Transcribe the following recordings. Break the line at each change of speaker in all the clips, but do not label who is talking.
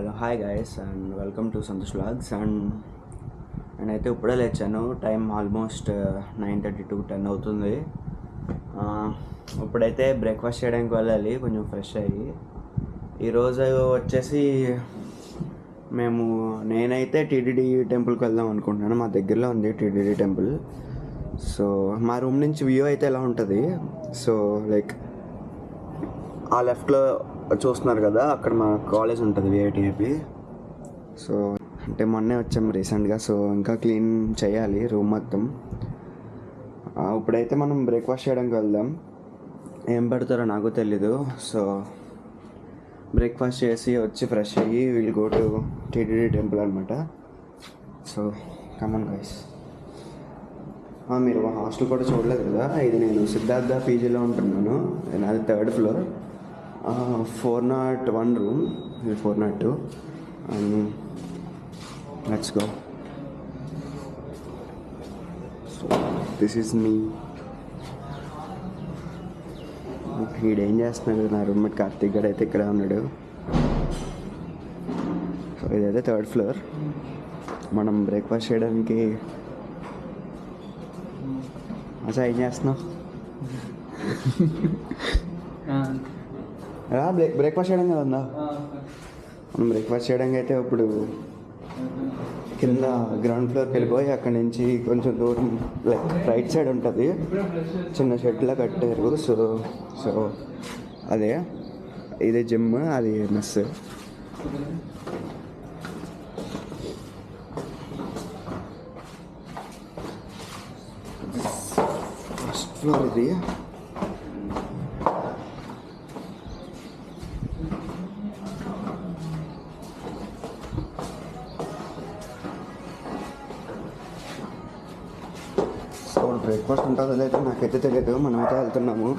Hello hi guys and welcome to Santosh vlogs. And నేనైతే ఇప్పుడే లేచాను. టైం ఆల్మోస్ట్ 9:30 to 10 అవుతుంది. ఇప్పుడైతే బ్రేక్ఫాస్ట్ చేయడానికి వెళ్ళాలి, కొంచెం ఫ్రెష్ అయ్యి. ఈరోజు వచ్చేసి నేనైతే టీటీడీ టెంపుల్కి వెళ్దాం అనుకుంటున్నాను. మా దగ్గరలో ఉంది టీటీడీ టెంపుల్. సో మా రూమ్ నుంచి వ్యూ అయితే ఎలా ఉంటుంది, సో లైక్ ఆ లెఫ్ట్లో చూస్తున్నారు కదా, అక్కడ మా కాలేజ్ ఉంటుంది విఐటిఐపి. సో అంటే మొన్నే వచ్చాము రీసెంట్గా, సో ఇంకా క్లీన్ చేయాలి రూమ్ మొత్తం. ఇప్పుడైతే మనం బ్రేక్ఫాస్ట్ చేయడానికి వెళ్దాం. ఏం పెడతారో నాకు తెలీదు. సో బ్రేక్ఫాస్ట్ చేసి వచ్చి ఫ్రెష్ అయ్యి will go to TTD temple అనమాట. So come on guys. మీరు హాస్టల్ కూడా చూడలేదు కదా, ఇది నేను సిద్ధార్థ పీజీలో ఉంటున్నాను. అది 3rd floor, 401 రూమ్, ఇది 402. And let's go. So this is me. వీడేం చేస్తున్నాడు, నా రూమ్మేట్ కార్తీక్ గడ్ అయితే ఇక్కడే ఉన్నాడు. సో ఇదైతే 3rd floor. మనం బ్రేక్ఫాస్ట్ చేయడానికి అసలు ఏం చేస్తున్నావు? బ్రేక్ఫాస్ట్ చేయడానికి కదా ఉందా? మనం బ్రేక్ఫాస్ట్ చేయడానికి అయితే ఇప్పుడు కింద గ్రౌండ్ ఫ్లోర్కి వెళ్ళిపోయి అక్కడి నుంచి కొంచెం దూరం లైక్ రైట్ సైడ్ ఉంటుంది, చిన్న షెడ్లా కట్టారు. సో సో అదే ఇదే జిమ్, అది మెస్. ఫస్ట్ ఫ్లోర్ ఇది. బ్రేక్ఫాస్ట్ ఉంటుందో లేదో నాకైతే తెలియదు. మనమైతే వెళ్తున్నాము.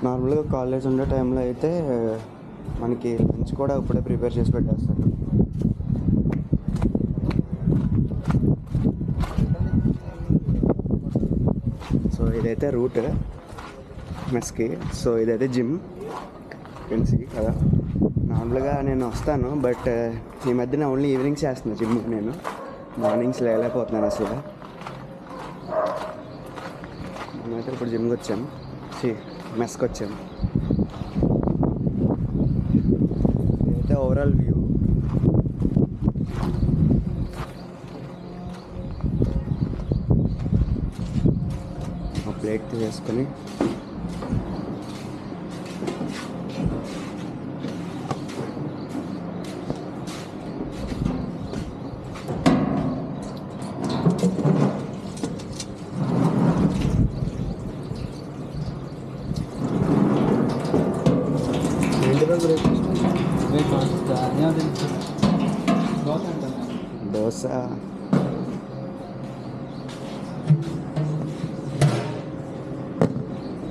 నార్మల్గా కాలేజ్ ఉండే టైంలో అయితే మనకి లంచ్ కూడా ఇప్పుడే ప్రిపేర్ చేసి పెట్టేస్తారు. సో ఇదైతే రూట్ మెస్కి. సో ఇదైతే జిమ్ తెలిసి కదా. నార్మల్గా నేను వస్తాను, బట్ ఈ మధ్యన ఓన్లీ ఈవినింగ్స్ చేస్తున్నాను జిమ్. నేను మార్నింగ్స్ లేకపోతున్నాను అసలు. మేమైతే ఇప్పుడు జిమ్కి వచ్చాము, మెస్కి వచ్చాము. ఇదైతే ఓవరాల్ వ్యూ. ఒక ప్లేట్ వేసుకొని దోశ,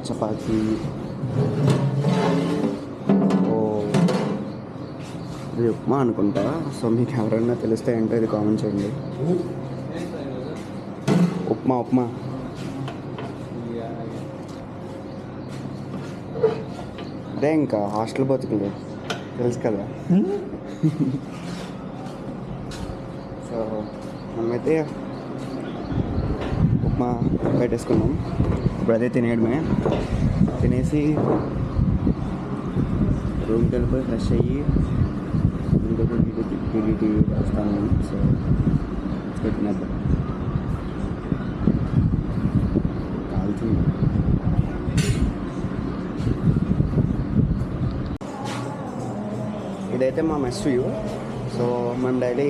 చపాతీ. ఇది ఉప్మా అనుకుంటా. సో మీకు ఎవరైనా తెలిస్తే ఏంటో ఇది కామెంట్ చేయండి. ఉప్మా అదే ఇంకా హాస్టల్ బతుకులు తెలుసు కదా. సో మనమైతే ఉప్మా పెట్టేసుకున్నాం. ఇప్పుడైతే తినేయడమే. తినేసి రూమ్కి వెళ్ళిపోయి ఫ్రెష్ అయ్యి ఇంకొక టీటీడీ వస్తాను. సో తినేద్దాం. కాల్చింది. ఇదైతే మా మెస్ వ్యూ. సో మనం డైలీ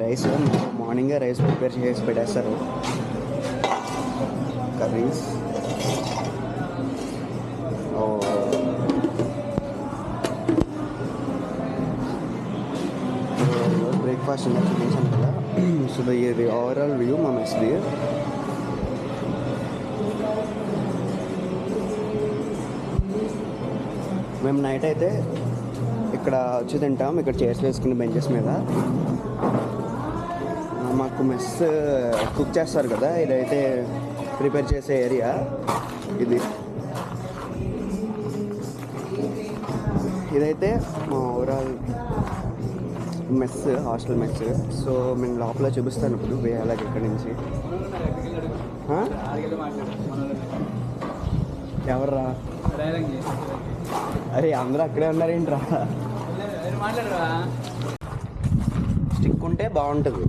రైస్ మార్నింగే రైస్ ప్రిపేర్ చేసి పెట్టేస్తారు, కర్రీస్. బ్రేక్ఫాస్ట్ ఇంకా తినేసాను కదా. సో ఇది ఓవరాల్ వ్యూ మా మెస్ది. మేము నైట్ అయితే ఇక్కడ వచ్చి తింటాం, ఇక్కడ చైర్స్ వేసుకుని బెంచెస్ మీద. మాకు మెస్ కుక్ చేస్తారు కదా, ఇదైతే ప్రిపేర్ చేసే ఏరియా ఇది. ఇదైతే మా overall mess, hostel mess. So మేము లోపల చూపిస్తాను ఇప్పుడు వేయాలి ఇక్కడి నుంచి. ఎవర్రా? అరే అందరూ అక్కడే ఉన్నారేంట్రా? స్టిక్ ఉంటే బాగుంటుంది,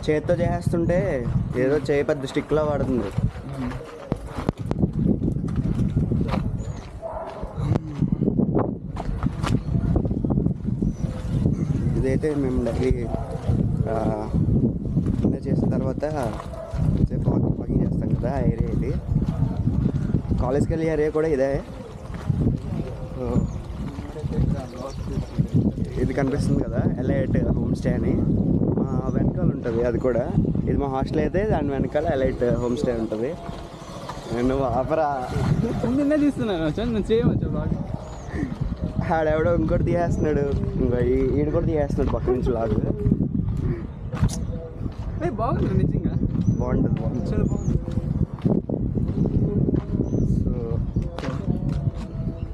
చేత్తో చేస్తుంటే ఏదో చేయి పెద్ద స్టిక్లా వాడుతుంది. ఇదైతే మేము డైలీ కింద చేసిన తర్వాత వాకింగ్ చేస్తాం కదా, ఆ ఏరియా ఇది. కాలేజ్కి వెళ్ళే ఏరియా కూడా ఇదే. ఇది కనిపిస్తుంది కదా ఎలైట్ హోమ్ స్టే అని, మా వెనకాల ఉంటుంది అది కూడా. ఇది మా హాస్టల్ అయితే దాని వెనకాల ఎలైట్ హోమ్ స్టే ఉంటుంది. నువ్వు ఆపరా
తీస్తున్నాను చేయవచ్చు.
ఆడెవడో ఇంకోటి తీసేస్తున్నాడు, ఇంకా ఈడు కూడా తీసేస్తున్నాడు పక్క నుంచి లాగు.
బాగుంటుంది నిజంగా,
బాగుంటుంది.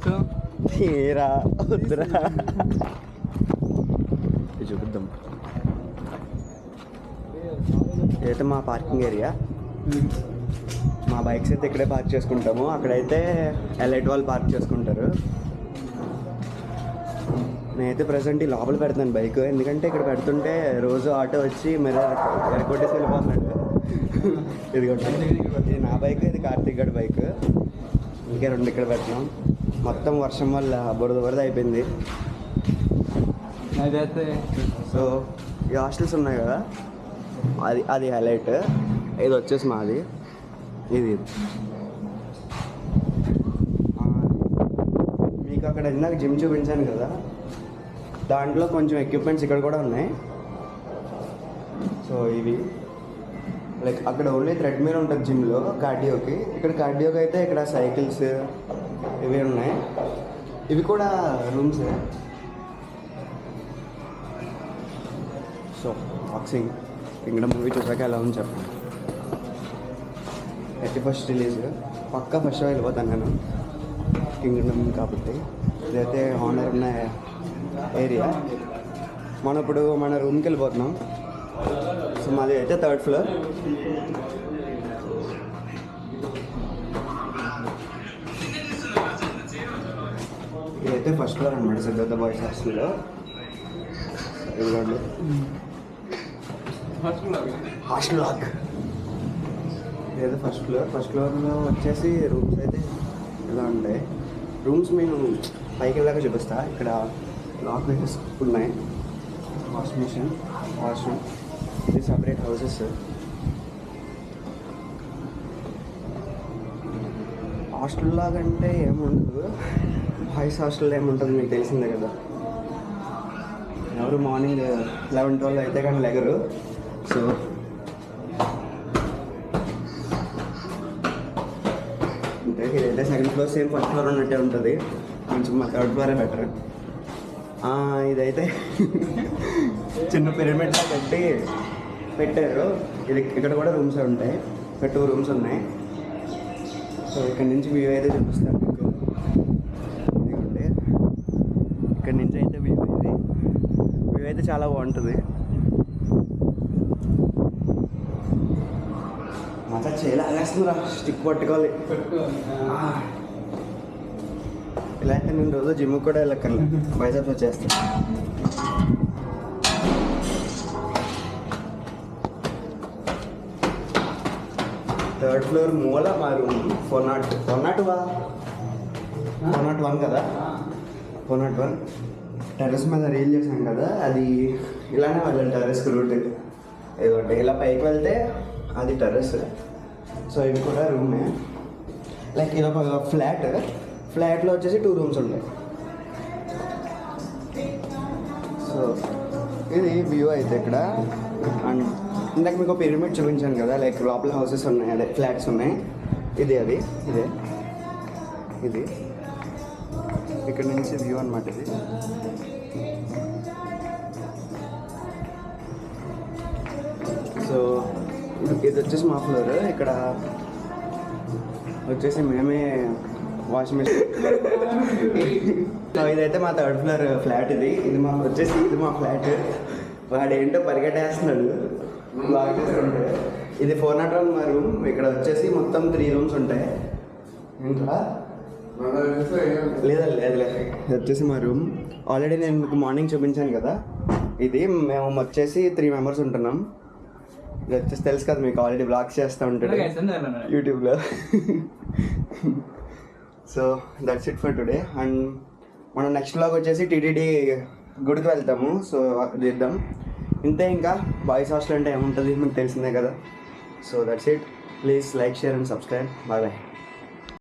సో తీరా వద్దురా చూపిద్దాం. ఇదైతే మా పార్కింగ్ ఏరియా. మా బైక్స్ అయితే ఇక్కడే పార్క్ చేసుకుంటాము, అక్కడైతే ఎలైట్ వాళ్ళు పార్క్ చేసుకుంటారు. నేనైతే ప్రజెంట్ ఈ లోపల పెడతాను బైక్, ఎందుకంటే ఇక్కడ పెడుతుంటే రోజు ఆటో వచ్చి మరి కొట్టేసి వెళ్ళిపోతున్నాడు. ఇది నా బైక్, ఇది కార్తీక్ గడ్ బైక్. ఇంకే రెండు ఇక్కడ పెట్టినాం. మొత్తం వర్షం వల్ల బురద అయిపోయింది. సో ఈ హాస్టల్స్ ఉన్నాయి కదా, అది హైలైట్. ఇది వచ్చేసి మాది. ఇది మీకు అక్కడ ఇందాక జిమ్ చూపించాను కదా, దాంట్లో కొంచెం ఎక్విప్మెంట్స్ ఇక్కడ కూడా ఉన్నాయి. సో ఇవి లైక్ అక్కడ ఓన్లీ థ్రెడ్మిల్ ఉంటుంది జిమ్లో కార్డియోకి. ఇక్కడ కార్డియోకి అయితే ఇక్కడ సైకిల్స్ ఇవి ఉన్నాయి. ఇవి కూడా రూమ్స్. సో బాక్సింగ్ ఇక్కడ మూవీ చూసాక ఎలా ఉంది చెప్పండి. 31st రిలీజ్, పక్కా ఫస్ట్ వెళ్ళిపోతాను నేను కింగ్డమ్ కాబట్టి. ఇదైతే హానర్ ఉన్న ఏరియా. మనం ఇప్పుడు మన రూమ్కి వెళ్ళిపోతున్నాం. సో మాది అయితే 3rd ఫ్లోర్. ఇదైతే 1st ఫ్లోర్ అనమాట సిద్ధార్థ బాయ్స్ హాస్టల్లో. ఇదిగోండి హాస్టల్ లాక్. ఇదైతే 1st ఫ్లోర్. 1st ఫ్లోర్లో వచ్చేసి రూమ్స్ అయితే ఇలా ఉంటాయి. రూమ్స్ మేము పైకి వెళ్ళాక చూపిస్తా. ఇక్కడ లాక్ వేసేసి ఉన్నాయి. వాష్ మిషన్, వాష్రూమ్, ఇది సపరేట్ హౌసెస్. హాస్టల్ లాగంటే ఏముండదు, బాయ్స్ హాస్టల్ ఏముంటుంది మీకు తెలిసిందే కదా. ఎవరు మార్నింగ్ 11-12 అయితే కానీ లెగరు. సో అంటే ఇదైతే 2nd floor, same 1st floor ఉన్నట్టే ఉంటుంది. కొంచెం మా 3rd ఫ్లోరే బెటర్. ఇదైతే చిన్న పిరమిడ్లా కట్టి పెట్టారు. ఇది ఇక్కడ కూడా రూమ్స్ ఉంటాయి, ఇక్కడ 2 రూమ్స్ ఉన్నాయి. సో ఇక్కడ నుంచి వ్యూ అయితే చూపిస్తాను మీకు. ఇదిగోండి ఇక్కడ నుంచి అయితే వ్యూ అయితే చాలా బాగుంటుంది. మజా చేయలేస్తుందిరా, స్టిక్ పట్టుకోవాలి. ఇలా అయితే నేను రోజు జిమ్ కూడా వెళ్ళక్కర్లే, బైసెప్స్ వచ్చేస్తాను. థర్డ్ ఫ్లోర్ మూల మా రూమ్ 401 కదా, 401. టెర్రస్ మీద రీల్ చేసాం కదా, అది ఇలానే వెళ్ళాలి టెర్రస్కి రూట్. ఇదిగోండి ఇలా పైకి వెళ్తే అది టెర్రస్. సో ఇవి కూడా రూమే. లైక్ ఇది ఒక ఫ్లాట్లో వచ్చేసి 2 రూమ్స్ ఉంటాయి. సో ఇది వ్యూ అయితే ఇక్కడ. అండ్ ఇందాక మీకు పిరమిడ్ చూపించాను కదా, లైక్ లోపల హౌసెస్ ఉన్నాయి, అదే ఫ్లాట్స్ ఉన్నాయి. ఇదే ఇది ఇక్కడ నుంచి వ్యూ అనమాట. ఇది సో ఇది వచ్చేసి మా ఫ్లోర్. ఇక్కడ వచ్చేసి మేమే వాషింగ్ మెషిన్. ఇదైతే మా థర్డ్ ఫ్లోర్ ఫ్లాట్. ఇది మా ఫ్లాట్. వాడు ఏంటో పరిగెట్టేస్తున్నాడు లాక్ చేసుకుంటే. ఇది 401 మా రూమ్. ఇక్కడ వచ్చేసి మొత్తం 3 రూమ్స్ ఉంటాయి. ఇంకా లేదు ఇది వచ్చేసి మా రూమ్. ఆల్రెడీ నేను మీకు మార్నింగ్ చూపించాను కదా. ఇది మేము వచ్చేసి 3 మెంబర్స్ ఉంటున్నాం. ఇది వచ్చేసి తెలుసు కదా మీకు, ఆల్రెడీ బ్లాగ్స్ చేస్తూ ఉంటాడు యూట్యూబ్లో. So that's it for today. And మనం నెక్స్ట్ బ్లాగ్ వచ్చేసి టీటీడీ గుడికి వెళ్తాము. సో అక్కడ చేద్దాం. ఇంతే. ఇంకా బాయ్స్ హాస్టల్ అంటే ఏముంటుంది మీకు తెలిసిందే కదా. So that's it. Please like, share and subscribe. Bye bye.